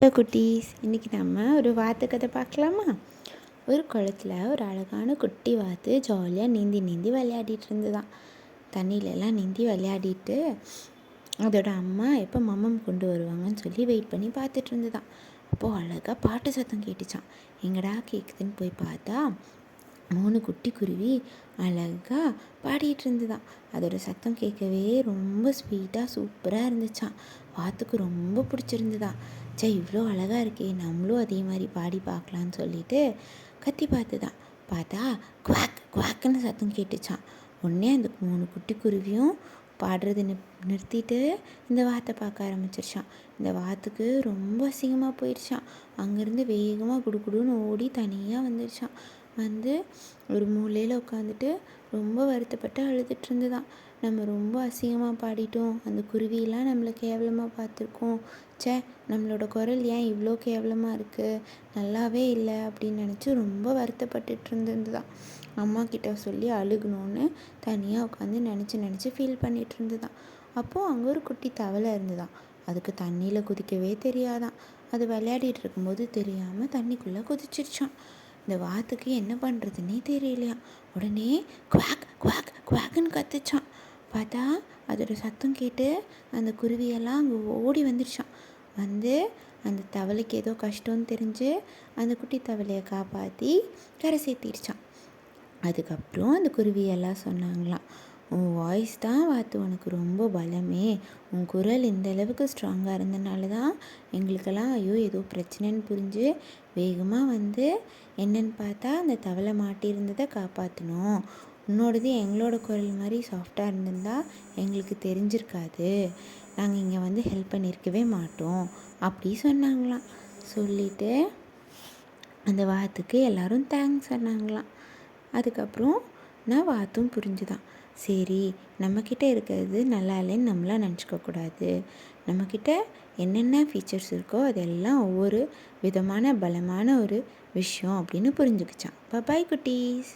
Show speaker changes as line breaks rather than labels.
Hello குட்டீஸ், இன்றைக்கி நம்ம ஒரு வாத்து கதை பார்க்கலாமா? ஒரு குளத்தில் ஒரு அழகான குட்டி வாத்து ஜாலியாக நீந்தி விளையாடிட்டு இருந்துதான். தண்ணியிலலாம் நீந்தி விளையாடிட்டு அதோட அம்மா எப்போ மம்மம் கொண்டு வருவாங்கன்னு சொல்லி வெயிட் பண்ணி பார்த்துட்டு இருந்துதான். அப்போது அழகாக பாட்டு சத்தம் கேட்டுச்சான். எங்கடா கேட்குதுன்னு போய் பார்த்தா 3 குட்டி குருவி அழகாக பாடிட்டு இருந்துதான். அதோட சத்தம் கேட்கவே ரொம்ப ஸ்வீட்டாக சூப்பராக இருந்துச்சான். வாத்துக்கு ரொம்ப பிடிச்சிருந்துதான். இவ்வளோ அழகாக இருக்கே, நம்மளும் அதே மாதிரி பாடி பார்க்கலான்னு சொல்லிட்டு கத்தி பார்த்தா குவாக் குவாக்குன்னு சத்தம் கேட்டுச்சான். உடனே அந்த 3 குட்டி குருவியும் பாடுறது நிறுத்திட்டு இந்த வாத்தை பார்க்க ஆரம்பிச்சிருச்சான். இந்த வாத்துக்கு ரொம்ப அசிங்கமாக போயிடுச்சான். அங்கேருந்து வேகமாக குடுகுடுன்னு ஓடி தனியாக வந்துடுச்சான். வந்து ஒரு மூலையில் உட்காந்துட்டு ரொம்ப வருத்தப்பட்டு அழுதுட்டு இருந்துதான். நம்ம ரொம்ப அசிங்கமாக பாடிட்டோம், அந்த குருவியெல்லாம் நம்மளை கேவலமாக பார்த்துருக்கோம், நம்மளோட குரல் ஏன் இவ்வளோ கேவலமாக இருக்குது, நல்லாவே இல்லை அப்படின்னு நினச்சி ரொம்ப வருத்தப்பட்டுட்டு இருந்துதான். அம்மா கிட்ட சொல்லி அழுகணும்னு தனியாக உட்காந்து நினச்சி ஃபீல் பண்ணிகிட்டு இருந்துதான். அப்போது அங்கே ஒரு குட்டி தவளை இருந்துதான். அதுக்கு தண்ணியில் குதிக்கவே தெரியாதான். அது விளையாடிட்டு இருக்கும்போது தெரியாமல் தண்ணிக்குள்ளே குதிச்சிருச்சான். இந்த வாத்துக்கு என்ன பண்ணுறதுன்னே தெரியலையாம். உடனே குவாக் குவாக் குவாக்குன்னு கத்துச்சான். பார்த்தா அதோட சத்தம் கேட்டு அந்த குருவியெல்லாம் அங்கே ஓடி வந்துடுச்சான். வந்து அந்த தவளைக்கு ஏதோ கஷ்டம்னு தெரிஞ்சு அந்த குட்டி தவளையை காப்பாற்றி கரை சேர்த்திடுச்சான். அதுக்கப்புறம் அந்த குருவியெல்லாம் சொன்னாங்களாம், உன் வாய்ஸ் தான் வாத்து உனக்கு ரொம்ப பலமே, உன் குரல் இந்த அளவுக்கு ஸ்ட்ராங்காக இருந்தனால தான் எங்களுக்கெல்லாம் ஏதோ பிரச்சனைன்னு புரிஞ்சு வேகமாக வந்து என்னன்னு பார்த்தா அந்த தவளை மாட்டியிருந்ததை காப்பாற்றணும். உன்னோடது எங்களோட குரல் மாதிரி சாஃப்டாக இருந்திருந்தால் எங்களுக்கு தெரிஞ்சிருக்காது, நாங்கள் இங்கே வந்து ஹெல்ப் பண்ணியிருக்கவே மாட்டோம் அப்படி சொன்னாங்களாம். சொல்லிவிட்டு அந்த வாத்துக்கு எல்லோரும் தேங்க்ஸ் சொன்னாங்களாம். அதுக்கப்புறம் நான் வாத்தும் புரிஞ்சுதான், சரி நம்மக்கிட்ட இருக்கிறது நல்லா இல்லைன்னு நம்மளாம் நினச்சிக்கக்கூடாது, நம்மக்கிட்ட என்னென்ன ஃபீச்சர்ஸ் இருக்கோ அதெல்லாம் ஒவ்வொரு விதமான பலமான ஒரு விஷயம் அப்படின்னு புரிஞ்சுக்கிச்சான். பாய் குட்டீஸ்.